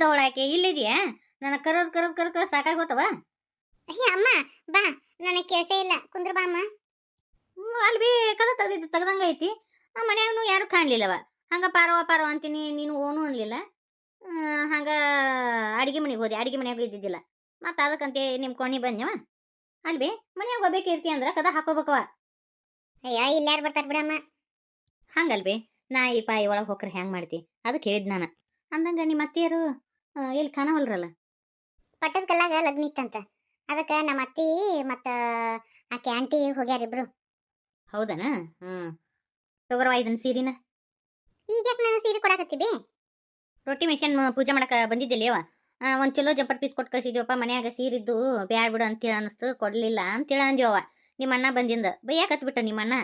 ದವಳಾಕೆ ಇಲ್ಲಿದ್ಯಾ? ನನಗೆ ಕರೋದ್ ಕರೋದ್ ಕರೋದ್ ಕರೋದ್ ಸಾಕಾಗೋತವ. ಅಯ್ಯ ಅಮ್ಮ ಬಾ, ನನಗೆ ಕೆಲಸ ಇಲ್ಲ, ಕುಂದ್ರ ಬಾ ಅಮ್ಮ. ಅಲ್ಲಿ ಬಿ ಕದ ತೆಗ್ದಿದ್ದು ತೆಗ್ದಂಗ ಐತಿ. ಆ ಮನ್ಯಾಗನು ಯಾರು ಕಾಣ್ಲಿಲ್ಲವ. ಹಂಗ ಪಾರವ ಪಾರವ ಅಂತೀನಿ, ನೀನು ಓನು ಅನ್ಲಿಲ್ಲ. ಹಂಗ ಅಡಿಗೆ ಮನೆಗೆ ಹೋದೆ, ಅಡಿಗೆ ಮನ್ಯಾಗ ಇದ್ದಿದ್ದಿಲ್ಲ. ಮತ್ತೆ ಅದಕ್ಕಂತೆ ನಿಮ್ಮ ಕೋಣಿ ಬಂದ್ಯವ. ಅಲ್ಲಿ ಬಿ ಮನ್ಯಾಗ ಹೋಗ್ಬೇಕು ಇರ್ತಿ ಅಂದ್ರ ಕದ ಹಾಕೋಬೇಕವ. ಅಯ್ಯ ಇಲ್ಲಾರು ಬರ್ತಾರ ಬಿಡಮ್ಮ. ಹಂಗಲ್ಬಿ ನಾಯಿ ಪಾಯಿ ಒಳಗೆ ಹೋಗ್ರೆ ಹೆಂಗೆ ಮಾಡ್ತಿ ಅದಕ್ಕೆ ಹೇಳಿದ್ ನಾನು. ಅಂದಂಗ ನಿಮ್ಮ ಅತ್ತಿಯರು ಎಲ್ಲಿ ಕಾಣವಲ್ರಲ್ಲ? ಪಟ್ಟದ ಕಲ್ಲಾಗ ಲಗ್ನ ಇತ್ತಂತ, ಅದಕ್ಕೆ ನಮ್ಮ ಅತ್ತಿ ಮತ್ತು ಆಕೆ ಆಂಟಿ ಹೋಗ್ಯಾರಿಬ್ರು. ಹೌದನ? ತಗೋರವ ಇದನ್ನ ಸೀರಿನ. ಈಗ ಯಾಕೆ ನಾನು ಸೀರೆ ಕೊಡಾಕತ್ತೀವಿ? ರೊಟ್ಟಿ ಮಿಷನ್ ಪೂಜೆ ಮಾಡಕ್ಕೆ ಬಂದಿದ್ದಿಲ್ಲವ. ಒಂದು ಚಲೋ ಜಂಪರ್ ಪೀಸ್ ಕೊಟ್ಟು ಕಳಿಸಿದ್ವಪ್ಪ. ಮನ್ಯಾಗ ಸೀರಿದ್ದು ಬ್ಯಾಡ್ ಬಿಡು ಅಂತೇಳಿ ಅನಿಸ್ತು, ಕೊಡಲಿಲ್ಲ ಅಂತೇಳಿ ಅಂದ್ಯವ. ನಿಮ್ಮ ಅಣ್ಣ ಬಂದಿಂದ ಬೈಯಾಕತ್ಬಿಟ್ಟ. ನಿಮ್ಮ ಅಣ್ಣ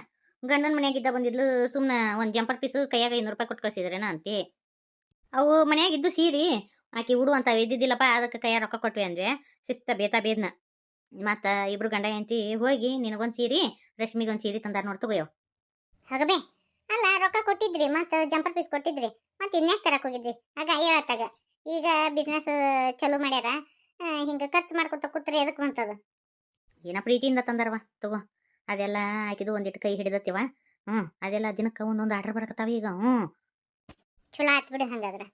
ಗಂಡನ ಮನ್ಯಾಗಿದ್ದ ಬಂದಿದ್ಲು, ಸುಮ್ಮನೆ ಒಂದು ಜಂಪರ್ ಪೀಸು ಕೈಯಾಗ 200 ರೂಪಾಯಿ ಕೊಟ್ಟು ಕಳಿಸಿದ್ರೇನ ಅಂತೆ. ಅವು ಮನ್ಯಾಗಿದ್ದು ಸೀರಿ ಆಕೆ ಉಡು ಅಂತ ಇದ್ದಿದ್ದಿಲ್ಲಪ್ಪ, ಅದಕ್ಕೆ ಕೈಯಾಗ ರೊಕ್ಕ ಕೊಟ್ವಿ ಅಂದ್ವಿ. ಶಿಸ್ತ ಬೇದ್ನ. ಮತ್ತು ಇಬ್ರು ಗಂಡ ಹೆಂಡತಿ ಹೋಗಿ ನಿನಗೊಂದು ಸೀರೆ ರಶ್ಮಿಗೊಂದು ಸೀರೆ ತಂದಾರ ನೋಡ್, ತಗೋಯವ್. ಹೋಗಬೇ, ಅಲ್ಲ ರೊಕ್ಕ ಕೊಟ್ಟಿದ್ರಿ ಮತ್ತು ಜಂಪರ್ ಪೀಸ್ ಕೊಟ್ಟಿದ್ರಿ, ಮತ್ತೆ ಇನ್ಯಾಕೆ ತರಕ್ಕೆ ಹೋಗಿದ್ರಿ? ಆಗ ಹೇಳತ್ತಾಗ ಈಗ ಬಿಸ್ನೆಸ್ ಚಲೋ ಮಾಡ್ಯಾರ, ಹಿಂಗೆ ಖರ್ಚು ಮಾಡ್ಕೊತ ಕೂತ್ರೆ ಎದಕ್ಕೆ ಬಂತದ? ಏನ ಪ್ರೀತಿಯಿಂದ ತಂದಾರವ, ತಗೋ. ಅದೆಲ್ಲ ಆಕಿದು ಒಂದಿಟ್ಟು ಕೈ ಹಿಡಿದತ್ತಿವ. ಅದೆಲ್ಲ ದಿನಕ್ಕೆ ಒಂದೊಂದು ಆರ್ಡರ್ ಬರಕತ್ತಾವ ಈಗ. ಚಲೋ ಆತ್ ಬಿಡು ಹಂಗಾದ್ರೆ.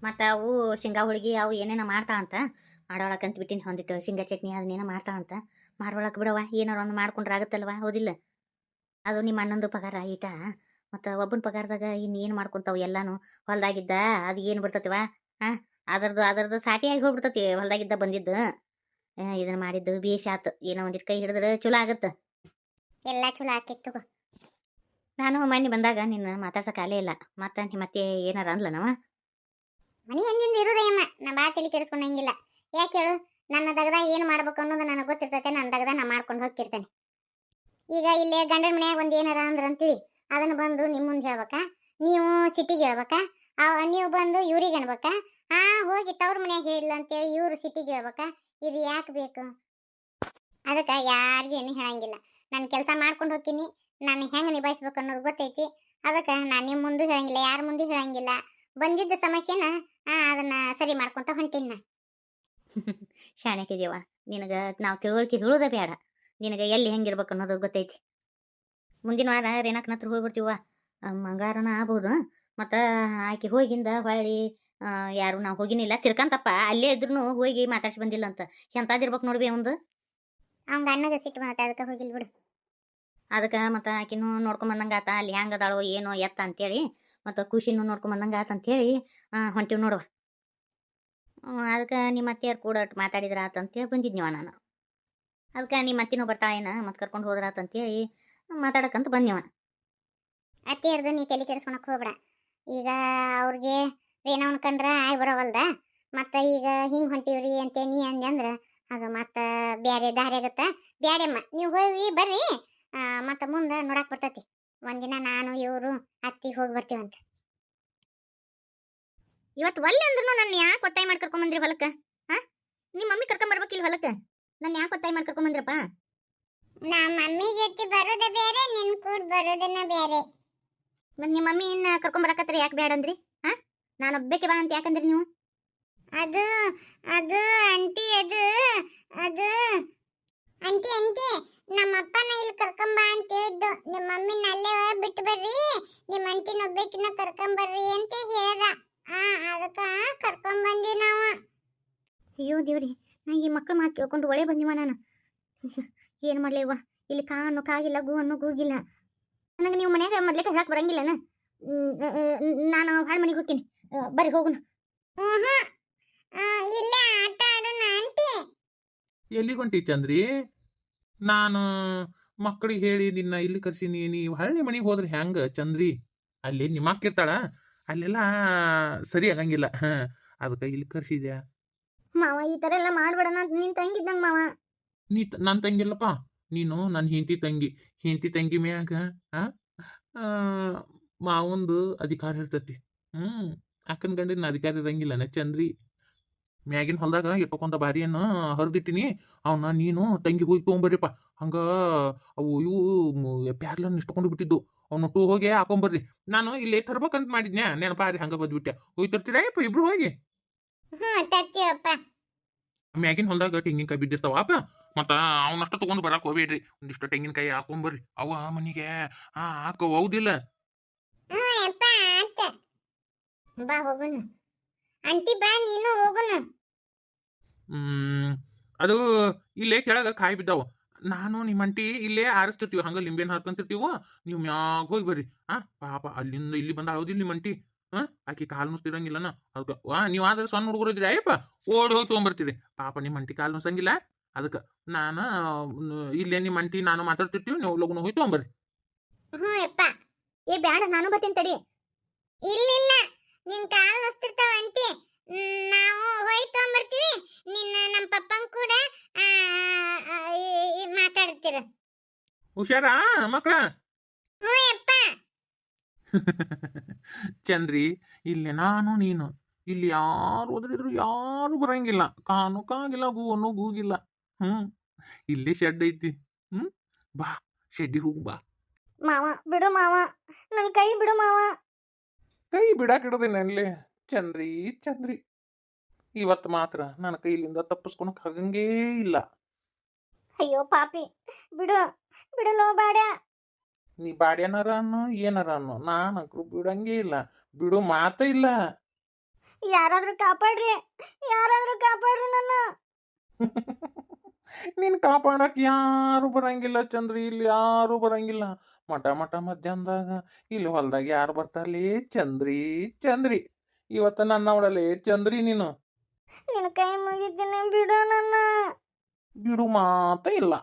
ಮತ್ತು ಅವು ಶೇಂಗಾ ಹೋಳಿಗೆ ಅವು ಏನೇನೋ ಮಾಡ್ತಾಳಂತ, ಮಾಡೋಳಕಂತ ಬಿಟ್ಟಿನಿ. ಹೊಂದಿಟ್ಟು ಶೇಂಗಾ ಚಟ್ನಿ ಅದನ್ನೇನೋ ಮಾಡ್ತಾಳಂತ, ಮಾಡ್ಕೊಳಕ್ಕೆ ಬಿಡವ. ಏನಾರು ಒಂದು ಮಾಡ್ಕೊಂಡ್ರೆ ಆಗುತ್ತಲ್ವ, ಹೌದಿಲ್ಲ? ಅದು ನಿಮ್ಮ ಅಣ್ಣಂದು ಪಗಾರ ಈಟ, ಮತ್ತು ಒಬ್ಬನ ಪಗಾರದಾಗ ಇನ್ನೇನು ಮಾಡ್ಕೊತಾವ ಎಲ್ಲಾನು. ಹೊಲ್ದಾಗಿದ್ದ ಅದು ಏನು ಬರ್ತತಿವ, ಅದರದ್ದು ಸಾಟಿಯಾಗಿ ಹೋಗ್ಬಿಡ್ತತಿ. ಹೊಲ್ದಾಗಿದ್ದ ಬಂದಿದ್ದು ಇದನ್ನ ಮಾಡಿದ್ದು ಬೇಷ್ ಆತು. ಏನೋ ಒಂದಿಟ್ಟು ಕೈ ಹಿಡಿದ್ರೆ ಚಲೋ ಆಗತ್ತೆ. ಎಲ್ಲ ಚಲೋ ಆಕಿತ್ತು. ನಾನು ಮನೆ ಬಂದಾಗ ನಿನ್ನ ಮಾತಾಡ್ಸಕ್ಕೆ ಆಲೇ ಇಲ್ಲ. ಮತ್ತು ನಿಮ್ಮ ಮತ್ತೆ ಏನಾರ ಅಂದ್ಲ ನಾವ? ಮನಿ ಎಂದಿಂದ ಇರೋದಯ್ಯಮ್ಮ, ನಾ ಭಾಳ ತಲೆ ಕೆಡಿಸ್ಕೊಂಡಂಗಿಲ್ಲ. ಯಾಕೆ ಹೇಳು, ನನ್ನ ದಗದ ಏನು ಮಾಡ್ಬೇಕು ಅನ್ನೋದು ನನಗೆ ಗೊತ್ತಿರ್ತೈತೆ. ನನ್ನ ದಗದ ನಾ ಮಾಡ್ಕೊಂಡು ಹೋಗ್ತಿರ್ತೇನೆ. ಈಗ ಇಲ್ಲೇ ಗಂಡನ ಮನ್ಯಾಗ ಒಂದು ಏನಾರ ಅಂದ್ರೆ ಅಂತೇಳಿ ಅದನ್ನು ಬಂದು ನಿಮ್ಮ ಮುಂದೆ ಹೇಳ್ಬೇಕಾ? ನೀವು ಸಿಟಿಗೆ ಹೇಳ್ಬೇಕಾ? ನೀವು ಬಂದು ಇವ್ರಿಗೆ ಅನ್ಬೇಕಾ? ಹೋಗಿ ತವ್ರ ಮನ್ಯಾಗ ಹೇಳಿಲ್ಲ ಅಂತೇಳಿ ಇವ್ರು ಸಿಟಿಗೆ ಹೇಳ್ಬೇಕಾ? ಇದು ಯಾಕೆ ಬೇಕು? ಅದಕ್ಕೆ ಯಾರಿಗೂ ಏನು ಹೇಳಂಗಿಲ್ಲ. ನಾನು ಕೆಲಸ ಮಾಡ್ಕೊಂಡು ಹೋಗ್ತೀನಿ, ನಾನು ಹೆಂಗೆ ನಿಭಾಯಿಸ್ಬೇಕು ಅನ್ನೋದು ಗೊತ್ತೈತಿ. ಅದಕ್ಕೆ ನಾನು ನಿಮ್ಮ ಮುಂದೆ ಹೇಳಂಗಿಲ್ಲ, ಯಾರ ಮುಂದೆ ಹೇಳಂಗಿಲ್ಲ. ಬಂದಿದ್ದ ಸಮಸ್ಯೆನ ಅದನ್ನ ಸರಿ ಮಾಡ್ಕೊಂತ ಹೊಂಟೀನಿ ನಾ. ಶಾಣಕ್ಕಿದೀವ. ನಿನಗೆ ನಾವು ತಿಳುವಳಿಕೆ ಹೇಳೋದೇ ಬೇಡ. ನಿನಗೆ ಎಲ್ಲಿ ಹೆಂಗಿರ್ಬೇಕು ಅನ್ನೋದು ಗೊತ್ತೈತಿ. ಮುಂದಿನ ವಾರ ರೇಣಾಕನ ಹತ್ರ ಹೋಗ್ಬಿಡ್ತೀವ. ಮಂಗಾರನ ಆಗ್ಬೋದು. ಮತ್ತು ಆಕೆ ಹೋಗಿಂದ ಹೊಳ್ಳಿ ಯಾರು ನಾವು ಹೋಗಿನಿಲ್ಲ ಸಿರ್ಕಂತಪ್ಪ ಅಲ್ಲೇ ಇದ್ರೂ ಹೋಗಿ ಮಾತಾಡ್ಸಿ ಬಂದಿಲ್ಲ ಅಂತ. ಎಂಥದಿರ್ಬೇಕು ನೋಡ್ಬಿ ಒಂದು. ಅವ್ನ ಅಣ್ಣಗೆ ಸಿಟ್ಟು ಬಂದತ್ತೆ, ಅದಕ್ಕೆ ಹೋಗಿಲ್ ಬಿಡು. ಅದಕ್ಕೆ ಮತ್ತು ಆಕಿನೂ ನೋಡ್ಕೊಂಬಂದಂಗೆ ಆತ, ಅಲ್ಲಿ ಹೆಂಗೆ ಅದಾಳೋ ಏನೋ ಎತ್ತ ಅಂತೇಳಿ, ಮತ್ತು ಖುಷಿನೂ ನೋಡ್ಕೊಂಬಂದಂಗೆ ಆತ ಅಂತೇಳಿ ಹೊಂಟಿವ್ ನೋಡುವ. ಅದಕ್ಕೆ ನಿಮ್ಮ ಅತ್ತೆಯಾರು ಕೂಡ ಮಾತಾಡಿದ್ರ ಆತಂತೇಳಿ ಬಂದಿದ್ನಿವ ನಾನು. ಅದಕ್ಕೆ ನಿಮ್ಮ ಅತ್ತಿನೂ ಬರ್ತಾಳೇನ ಮತ್ತು ಕರ್ಕೊಂಡು ಹೋದ್ರ ಆತಂತೇಳಿ ಮಾತಾಡಕ್ಕಂತ ಬಂದ್ನಿವ. ಅತ್ತೆಯರ್ದು ನೀ ತಲೆ ಕೆಡಿಸ್ಕೊಳಕ್ ಹೋಗ್ಬೇಡ. ಈಗ ಅವ್ರಿಗೆ ರೇಣವನ್ ಕಂಡ್ರ ಆಯ್ ಬರೋವಲ್ದ, ಮತ್ತು ಈಗ ಹಿಂಗೆ ಹೊಂಟಿವ್ರಿ ಅಂತೇಳಿ ನೀ ಅಂದ್ರ ಅದು ಮತ್ತು ಬೇರೆ ದಾರಿ ಆಗತ್ತ. ಬ್ಯಾಡಮ್ಮ, ನೀವು ಹೋಗಿ ಬರ್ರಿ, ಮತ್ತು ಮುಂದೆ ನೋಡಕ್ಕೆ ಬರ್ತೈತಿ. ಒಂದಿನ ನಾನು ಇವರು ಅತ್ತಿ ಹೋಗಿ ಬರ್ತೀವಂತ. ಇವತ್ತು ಒಲ್ಲೆ ಅಂದ್ರೂ ನನ್ನ ಯಾಕೆ ಒತ್ತಾಯ ಮಾಡಿ ಕರ್ಕೊಂಬಂದ್ರಿ ಹೊಲಕ್ಕೆ? ನಿಮ್ಮ ಮಮ್ಮಿ ಕರ್ಕೊಂಬರ್ಬೇಕಿಲ್ಲ ಹೊಲಕ್ಕೆ? ನನ್ನ ಯಾಕೆ ಒತ್ತಾಯ ಮಾಡಿ ಕರ್ಕೊಂಬಂದ್ರಪ್ಪ? ನಮ್ಮ ಮಮ್ಮಿ ಜೊತೆ ಬರೋದ ಬೇರೆ, ನಿನ್ ಕೂಡ ಬರೋದನ್ನ ಬೇರೆ. ಮತ್ತು ನಿಮ್ಮ ಮಮ್ಮಿ ಇನ್ನು ಕರ್ಕೊಂಬರಕತ್ತರ ಯಾಕೆ ಬೇಡ ಅಂದ್ರಿ? ನಾನು ಒಬ್ಬಕ್ಕೆ ಬಾ ಅಂತ ಯಾಕಂದ್ರಿ ನೀವು? ಅದು ಅದು ಆಂಟಿ ಅದು ಅದು ಆಂಟಿ ಆಂಟಿ ನಮ್ಮಪ್ಪನ ಇಲ್ಲಿ ಕರ್ಕೊಂಬ ಅಂತ ಹೇಳಿದ್ದು. ನಿಮ್ಮ ಮಮ್ಮಿನ ಅಲ್ಲೇ ಬಿಟ್ಟು ಬರ್ರಿ, ನಿಮ್ಮ ಆಂಟಿನ ಒಬ್ಬಕಿನ ಕರ್ಕೊಂಬರ್ರಿ ಅಂತ ಹೇಳ್ದ. ಅದಕ್ಕೆ ಕರ್ಕೊಂಬಂದಿ ನಾವು. ಅಯ್ಯೋ ದೇವ್ರಿ, ನಾ ಈ ಮಕ್ಕಳು ಮಾತು ಕೇಳ್ಕೊಂಡು ಒಳ್ಳೆ ಬಂದಿವ ನಾನು. ಏನು ಮಾಡ್ಲೇವ, ಇಲ್ಲಿ ಕಾ ಅನ್ನೋ ಕಾಗಿಲ್ಲ, ಗು ಅನ್ನೋ ಗೂಗಿಲ್ಲ. ನನಗೆ ನೀವು ಮನ್ಯಾಗ ಮೊದ್ಲೇಕ ಹೇಳಕ್ಕೆ ಬರಂಗಿಲ್ಲನ? ನಾನು ಹಾಳು ಮನೆಗೆ ಹೋಗ್ತೀನಿ, ಬರ್ರಿ ಹೋಗುನು. ಇಲ್ಲ ಆಟ ಆಡೋಣ ಆಂಟಿ. ಎಲ್ಲಿಗೆ ಹೊಂಟಿ ಚಂದ್ರಿ? ನಾನು ಮಕ್ಕಳಿಗೆ ಹೇಳಿ ನಿನ್ನ ಇಲ್ಲಿ ಕರ್ಸೀನಿ. ನೀವು ಹಳ್ಳಿ ಮನೆಗೆ ಹೋದ್ರೆ ಹೆಂಗ ಚಂದ್ರಿ? ಅಲ್ಲಿ ನಿಮ್ಮ ಅಕ್ಕಿರ್ತಾಳ, ಅಲ್ಲೆಲ್ಲ ಸರಿ ಆಗಂಗಿಲ್ಲ. ಅದಕ್ಕೆ ಇಲ್ಲಿ ಕರ್ಸಿದ್ಯಾ. ಮಾವ ಈ ಥರ ಎಲ್ಲ ಮಾಡ್ಬೇಡ, ನೀನು ತಂಗಿದ್ದಂಗೆ ಮಾವ. ನನ್ನ ತಂಗಿಲ್ಲಪ್ಪ, ನೀನು ನನ್ನ ಹೆಂಡತಿ ತಂಗಿ ಮ್ಯಾಗ ಮಾವಂದು ಅಧಿಕಾರ ಇರ್ತತಿ. ಅಕ್ಕನ ಗಂಡಿನ ಅಧಿಕಾರ ಇರಂಗಿಲ್ಲನ ಚಂದ್ರಿ? ಮ್ಯಾಗಿನ ಹೊಲ್ದಾಗ ಇಟ್ಕೊಂಡ ಬಾರಿಯನ್ನು ಹರಿದಿಟ್ಟಿನಿ. ಅವನ್ನ ನೀನು ತಂಗಿ ಹೋಗಿ ತೊಗೊಂಬರ್ರಿಪ್ಪ. ಹಂಗ ಅವು ಇವು ಪ್ಯಾರ್ಲನ್ನು ಇಟ್ಕೊಂಡು ಬಿಟ್ಟಿದ್ದು ಅವನು ಟೂ ಹೋಗಿ ಹಾಕೊಂಬರ್ರಿ. ನಾನು ಇಲ್ಲೇ ತರ್ಬೇಕಂತ ಮಾಡಿದ್ನ್ಯಾ, ನೆನಪಾರಿ ಹಂಗ ಬಂದ್ಬಿಟ್ಟೆ. ಹೋಗಿ ತರ್ತೀರಪ್ಪ ಇಬ್ರು ಹೋಗಿ. ತರ್ತೀವಪ್ಪ. ಮ್ಯಾಗಿನ ಹೊಲ್ದಾಗ ತೆಂಗಿನಕಾಯಿ ಬಿದ್ದಿರ್ತಾವ ಅಪ್ಪ. ಮತ್ತ ಅವನಷ್ಟು ತಗೊಂಡು ಬರಕ್ ಹೋಗ್ಬೇಡ್ರಿ. ಒಂದಿಷ್ಟು ತೆಂಗಿನಕಾಯಿ ಹಾಕೊಂಬರ್ರಿ. ಅವ ಮನಿಗೆ ಹಾಕೋ ಹೌದಿಲ್ಲ. ಯಪ್ಪ ಆತ. ಬಾ ಹೋಗುನು. ಅಂಟಿ ಬಾ ನೀನು ಹೋಗುನು. ಅದು ಇಲ್ಲೇ ಕೆಳಗ ಕಾಯಿ ಬಿದ್ದಾವ. ನಾನು ನಿಮ್ಮ ಅಂಟಿ ಇಲ್ಲೇ ಆರಿಸ್ತಿರ್ತೀವಿ, ಹಂಗ ಲಿಂಬೆನ್ ಹಾರ್ಕೊಂತಿರ್ತೀವ. ನೀವು ಮ್ಯಾಗ ಹೋಗಿ ಬರ್ರಿ. ಪಾಪ ಅಲ್ಲಿಂದ ಇಲ್ಲಿ ಬಂದ ಹೌದಿಲ್ಲ ನಿಮ್ಮ ಅಂಟಿ. ಆಕಿ ಕಾಲು ನುಸ್ತಿರಂಗಿಲ್ಲನ. ಅದಕ್ಕೆ ನೀವು ಆದ್ರೆ ಸಣ್ಣ ಹುಡುಗರು ಇದ್ರಿ ಅಯ್ಯಪ್ಪ ಓಡಿ ಹೋಗಿ ತೊಗೊಂಬರ್ತೀರಿ. ಪಾಪ ನಿಮ್ಮ ಅಂಟಿ ಕಾಲು ನುಸಂಗಿಲ್ಲ. ಅದಕ್ಕೆ ನಾನು ಇಲ್ಲೇ ನಿಮ್ಮ ಅಂಟಿ ನಾನು ಮಾತಾಡ್ತಿರ್ತೀವಿ, ನೀವು ಲಗುನ ಹೋಗಿ ತೊಗೊಂಬರ್ರಿ. ಯಪ್ಪ. ಏ ಬ್ಯಾಡ, ನಾನು ಬರ್ತೀನಿ ತಡಿ. ಇಲ್ಲ ನಿನ್ ಕಾಲ್ ನುಸ್ತಿರ್ತಾವ ಅಂಟಿ. ನಾವು ಹೋಗಿ ತಗೊಂಬರ್ತೀವಿ. ನಿನ್ನ ನಮ್ಮ ಪಪ್ಪನ್ ಕೂಡ ಮಾತಾಡ್ತೀರ. ಹುಷಾರಾ ಮಕ್ಕಳ. ಯಪ್ಪ. ಚಂದ್ರಿ, ಇಲ್ಲಿ ನಾನು ನೀನು, ಇಲ್ಲಿ ಯಾರು ಓದ್ರಿದ್ರು ಯಾರು ಬರಂಗಿಲ್ಲ. ಕಾನು ಕಾಗಿಲ್ಲ, ಗೂನು ಗೂಗಿಲ್ಲ. ಇಲ್ಲಿ ಶೆಡ್ ಐತಿ. ಬಾ ಶೆಡ್ಡಿ ಹೋಗು ಬಾ. ಮಾವ ಬಿಡು ಮಾವ, ನನ್ ಕೈ ಬಿಡು ಮಾವ. ಕೈ ಬಿಡಾಕಿಡೋದಿನ ಅಲ್ಲಿ. ಚಂದ್ರಿ ಚಂದ್ರಿ, ಇವತ್ತು ಮಾತ್ರ ನನ್ನ ಕೈಲಿಂದ ತಪ್ಪಿಸ್ಕೊಳಕ್ ಆಗಂಗೇ ಇಲ್ಲ. ಅಯ್ಯೋ ಪಾಪಿ, ಬಿಡು ಬಿಡಲೋ ಬಾಡ. ನೀ ಬಾಡ್ಯನಾರ ಅನ್ನೋ ಏನಾರ ಅನ್ನೋ, ನಾನಂಕ್ರು ಬಿಡಂಗೇ ಇಲ್ಲ. ಬಿಡು ಮಾತ ಇಲ್ಲ. ಯಾರಾದ್ರೂ ಕಾಪಾಡ್ರಿ, ಯಾರಾದ್ರೂ ಕಾಪಾಡ್ರಿ ನನ್ನ. ನೀನ್ ಕಾಪಾಡಕ್ ಯಾರು ಬರಂಗಿಲ್ಲ ಚಂದ್ರಿ, ಇಲ್ಲಿ ಯಾರು ಬರಂಗಿಲ್ಲ. ಮಠ ಮಧ್ಯಾಹ್ನದಾಗ ಇಲ್ಲಿ ಹೊಲ್ದಾಗ ಯಾರು ಬರ್ತಾರಲಿ? ಚಂದ್ರಿ ಚಂದ್ರಿ, ಇವತ್ತ ನನ್ನ ಅವಳಲೆ ಚಂದ್ರಿ. ನೀನು ನಿನ್ನ ಕೈ ಮುಗಿತೀನಿ, ಬಿಡು ನನ್ನ. ಬಿಡು ಮಾತ ಇಲ್ಲ.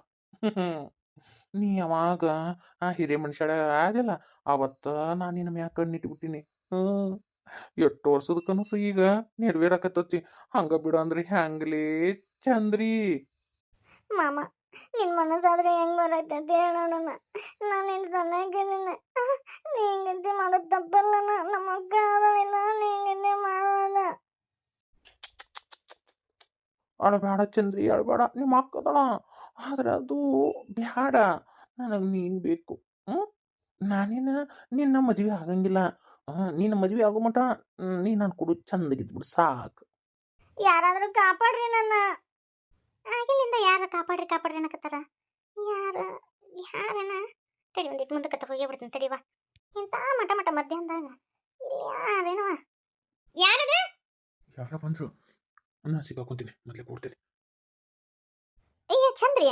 ನೀ ಯಾವಾಗ ಆ ಹಿರೇ ಮನುಷ್ಯ ಆದಿಲ್ಲ, ಅವತ್ತ ನಾನು ನಿನ್ನ ಮ್ಯಾಗ ಕಣ್ಣಿಟ್ಬಿಟ್ಟಿನಿ. ಎಷ್ಟು ವರ್ಷದ ಕನಸು ಈಗ ನೆರವೇರಾಕತ್ತತಿ. ಹಂಗ ಬಿಡು ಅಂದ್ರೆ ಹೆಂಗ್ಲೇ ಚಂದ್ರಿ? ಮಾಮ, ನಿನ್ ಮನಸ್ಸಾದ್ರೆ ಹೆಂಗ್ ಬರತೈತಿ ಹೇಳೋಣ. ನಾನು ನಿನ್ ಸಣ್ಣಗಿದ್ದೀನಿ. ನೀ ಹಿಂಗಂತೆ ಮಾಡೋದು ತಪ್ಪಲ್ಲ. ನಮ್ಮ ಅಕ್ಕ ಆದಳಿಲ್ಲ, ನೀ ಹಿಂಗಂತೆ ಮಾಡೋದ. ಅಳಬೇಡ ಚಂದ್ರಿ, ಅಳಬೇಡ. ನಿಮ್ಮ ಅಕ್ಕದಳ, ಆದ್ರೆ ಅದು ಬ್ಯಾಡ. ನನಗೆ ನೀನ್ ಬೇಕು. ನಾನೇನ ನಿನ್ನ ಮದುವೆ ಆಗಂಗಿಲ್ಲ. ನಿನ್ನ ಮದುವೆ ಆಗೋ ಮಟ ನೀ ನಾನು ಕೊಡು ಚಂದಗಿದ್ಬಿಡು ಸಾಕು. ಯಾರಾದ್ರೂ ಕಾಪಾಡ್ರಿ ನನ್ನ. ಆಗಿಲಿಂದ ಯಾರ ಕಾಪಾಡ್ರಿ ಕಾಪಾಡ್ರಿ ಅನ್ನಕತ್ತಾರ. ಯಾರನ ತಡಿ, ಒಂದಿಟ್ಟು ಮುಂದಕ್ಕೆ ಹೋಗಿ ಬಿಡ್ತೀನಿ ತಡಿವಾ. ಇಂಥ ಮಠ ಮಧ್ಯಾಹ್ನದಾಗ ಇಲ್ಲಿ ಯಾರೇನವ? ಯಾರದ? ಯಾರ ಬಂದ್ರು? ನಾ ಸಿಕ್ಕಾಕೊಂತೀನಿ, ಮೊದಲೇ ಕೊಡ್ತೀನಿ. ಅಯ್ಯ ಚಂದ್ರಿ,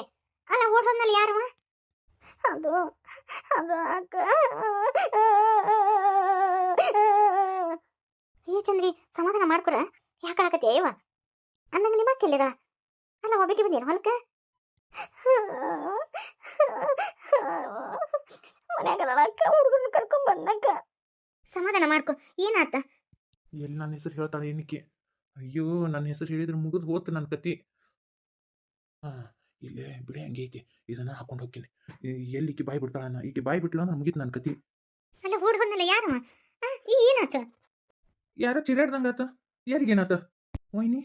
ಅಲ್ಲ ಓಡ್ ಹೋದ್ನಲ್ಲಿ ಯಾರವ? ಅದು ಅದು ಅಕ್ಕ. ಅಯ್ಯ ಚಂದ್ರಿ, ಸಮಾಧಾನ ಮಾಡ್ಕೊರ. ಯಾಕೆ ಆಕತಿ ಅಯ್ಯವ? ಅಂದಂಗ ನಿಮ್ಮ ಅಕ್ಕ ಎಲ್ಲಿದ? ಅಲ್ಲ ಒಬ್ಬಕ್ಕೆ ಬಂದೇನು ಹೊಲಕ್ಕ? ಮನ್ಯಾಗ ಅಕ್ಕ ಹುಡುಗನ ಕರ್ಕೊಂಡ್ ಬಂದಕ್ಕ. ಸಮಾಧಾನ ಮಾಡ್ಕೊ. ಏನಾತ? ಎಲ್ಲಿ ನನ್ನ ಹೆಸರು ಹೇಳ್ತಾಳೆ ಏನಕ್ಕೆ? ಅಯ್ಯೋ, ನನ್ನ ಹೆಸರು ಹೇಳಿದ್ರೆ ಮುಗಿದು ಹೋತು ನನ್ನ ಕತಿ. ಇಲ್ಲೇ ಬಿಡಿ, ಹಂಗೆ ಐತಿ. ಇದನ್ನ ಹಾಕೊಂಡು ಹೋಗ್ತೀನಿ. ಎಲ್ಲಿ ಈಕಿ ಬಾಯಿ ಬಿಡ್ತಾಳ? ಈಕಿ ಬಾಯಿ ಬಿಟ್ಲ ಅಂದ್ರೆ ಮುಗೀತು ನನ್ನ ಕತಿ. ಅಲ್ಲ ಓಡ್ ಬಂದಲ್ಲ ಯಾರವ? ಏನಾತ? ಯಾರೋ ಚಿರಾಡ್ದಂಗಾತ. ಯಾರಿಗೇನಾತ? ವೈನಿ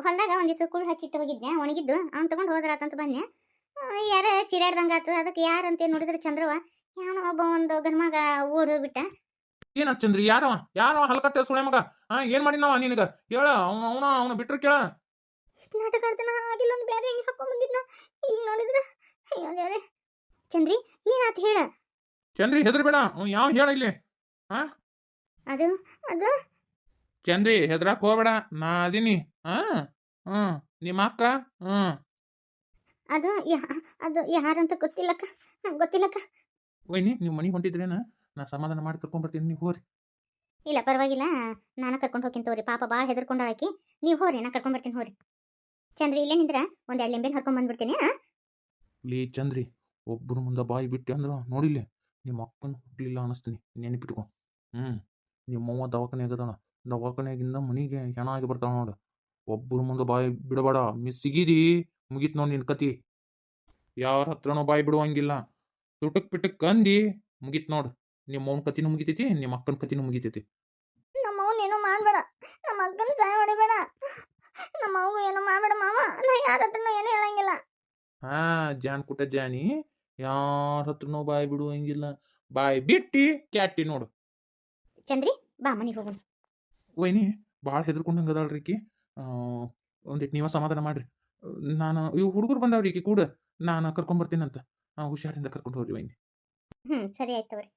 ಹೊಲ್ದಾಗ ಒಂದಿವ್ಸ ಕುಳ್ಳು ಹಚ್ಚಿಟ್ಟು ಹೋಗಿದ್ದೆ, ಒಣಗಿದ್ದು. ಅವ್ನು ತಗೊಂಡು ಹೋದ್ರಾತಂತ ಬನ್ನೆ. ಯಾರ ಚಿರಾಡ್ದಂಗಾತ. ಅದಕ್ಕೆ ಯಾರಂತ ನೋಡಿದ್ರೆ ಚಂದ್ರವ ಯಾವನೋ ಒಬ್ಬ ಒಂದು ಗಂಡ್ಮಗ ಓಡ್ ಹೋಗ್ಬಿಟ್ಟ. ಏನಾತ್ ಚಂದ್ರಿ? ಯಾರವ ಹಲ್ಕಟ್ಟೆ ಸುಳೆ ಮಗ? ಏನ್ ಮಾಡಿನವ ನಿನಗ? ಹೇಳ. ಅವನ ಬಿಟ್ರೆ ಕೇಳ. ನಾಟಕ ಆಡ್ತಾನ, ಆಗಿಲ್ಲ ಒಂದು ಬೇರೆ ಹೆಂಗೆ ಹಾಕೊಂಡ್ ಬಂದಿದ್ನ. ಈಗ ನೋಡಿದ್ರ ಅಯ್ಯೋ ದೇವ್ರೆ. ಚಂದ್ರಿ ಏನಾತ ಹೇಳ. ಚಂದ್ರಿ ಹೆದರ್ಬೇಡ. ಯಾವ ಹೇಳ ಇಲ್ಲಿ. ಅದು ಅದು ಚಂದ್ರಿ ಹೆದರಾಕ್ ಹೋಗ್ಬೇಡ, ನಾ ಅದೀನಿ. ನಿಮ್ಮ ಅಕ್ಕ. ಅದು ಅದು ಯಾರಂತ ಗೊತ್ತಿಲ್ಲಕ್ಕ, ಗೊತ್ತಿಲ್ಲಕ್ಕ. ವೈನಿ, ನೀವು ಮನೆಗೆ ಹೊಂಟಿದ್ರೇನ? ನಾ ಸಮಾಧಾನ ಮಾಡಿ ಕರ್ಕೊಂಡ್ಬರ್ತೀನಿ, ನೀವು ಹೋರಿ. ಇಲ್ಲ ಪರವಾಗಿಲ್ಲ, ನಾನು ಕರ್ಕೊಂಡು ಹೋಗ್ತೀನಿ ತೋರಿ. ಪಾಪ ಭಾಳ ಹೆದರ್ಕೊಂಡಾಕಿ. ನೀವು ಹೋರಿ, ನಾ ಕರ್ಕೊಂಡ್ಬರ್ತೀನಿ ಹೋರಿ. ಚಂದ್ರಿ ಇಲ್ಲೇ ನಿಂದ್ರ ಒಂದೆರಡು ಲಿಂಬೆನ್ ಹರ್ಕೊಂಡ್ ಬಂದ್ಬಿಡ್ತೀನಿ. ಲೇ ಚಂದ್ರಿ, ಒಬ್ಬರು ಮುಂದೆ ಬಾಯಿ ಬಿಟ್ಟು ಅಂದ್ರ ನೋಡಿಲ್ಲ, ನಿಮ್ಮ ಅಕ್ಕನ ಹುಟ್ಟಲಿಲ್ಲ ಅನಿಸ್ತೀನಿ. ನೆನಪಿಟ್ಕೊ. ನಿಮ್ಮವ್ವ ದವಾಖಾನೆ ಆಗದಾಳ. ದವಾಖಾನೆಯಾಗಿಂದ ಮನೆಗೆ ಹೆಣ ಆಗಿ ಬರ್ತಾಳ ನೋಡು. ಒಬ್ಬರು ಮುಂದೆ ಬಾಯಿ ಬಿಡಬೇಡ. ಮಿಸ್ ಸಿಗಿದಿ ಮುಗೀತು ನೋಡಿ ನಿನ್ನ ಕತಿ. ಯಾರ ಹತ್ರನೂ ಬಾಯಿ ಬಿಡುವಂಗಿಲ್ಲ. ತುಟಕ್ ಪಿಟಕ್ ಅಂದಿ ಮುಗೀತು ನೋಡು. ನಿಮ್ಮವ್ನ ಕತಿನೂ ಮುಗಿತೈತಿ, ನಿಮ್ಮ ಅಕ್ಕನ ಕತಿನೂ ಮುಗಿತೈತಿ. ನಮ್ಮವ್ನ ಏನೂ ಮಾಡಬೇಡ, ನಮ್ಮ ಅಕ್ಕನ ಸಹಾಯ ಮಾಡಬೇಡ. ನಮ್ಮ ಅವ್ಗೂ ಏನೋ ಮಾಡ್ಬೇಡ ಮಾವ, ನಾ ಯಾರ ಹತ್ರನೂ ಏನು ಹೇಳಂಗಿಲ್ಲ. ಹಾ ಜಾನ್ ಕುಟ ಜಾನಿ, ಯಾರ ಹತ್ರನೋ ಬಾಯ್ ಬಿಡು ಹಂಗಿಲ್ಲ, ಬಾಯ್ ಬಿಟ್ಟಿ ಕ್ಯಾಟಿ ನೋಡು. ಚಂದ್ರಿ ಬಾ ಮನೆಗೆ ಹೋಗೋಣ. ವೈನಿ ಭಾಳ ಹೆದರ್ಕೊಂಡಂಗೆ ಅದಾಳ್ರಿ ಈಕಿ. ಒಂದಿಟ್ಟು ನೀವ ಸಮಾಧಾನ ಮಾಡ್ರಿ. ನಾನು ಇವು ಹುಡುಗರು ಬಂದಾವ್ರಿ ಈಕಿ ಕೂಡ, ನಾನು ಕರ್ಕೊಂಬರ್ತೀನಂತ. ಹುಷಾರಿಂದ ಕರ್ಕೊಂಡು ಹೋಗ್ರಿ ವೈನಿ. ಸರಿ ಆಯ್ತು ತಗೋರಿ.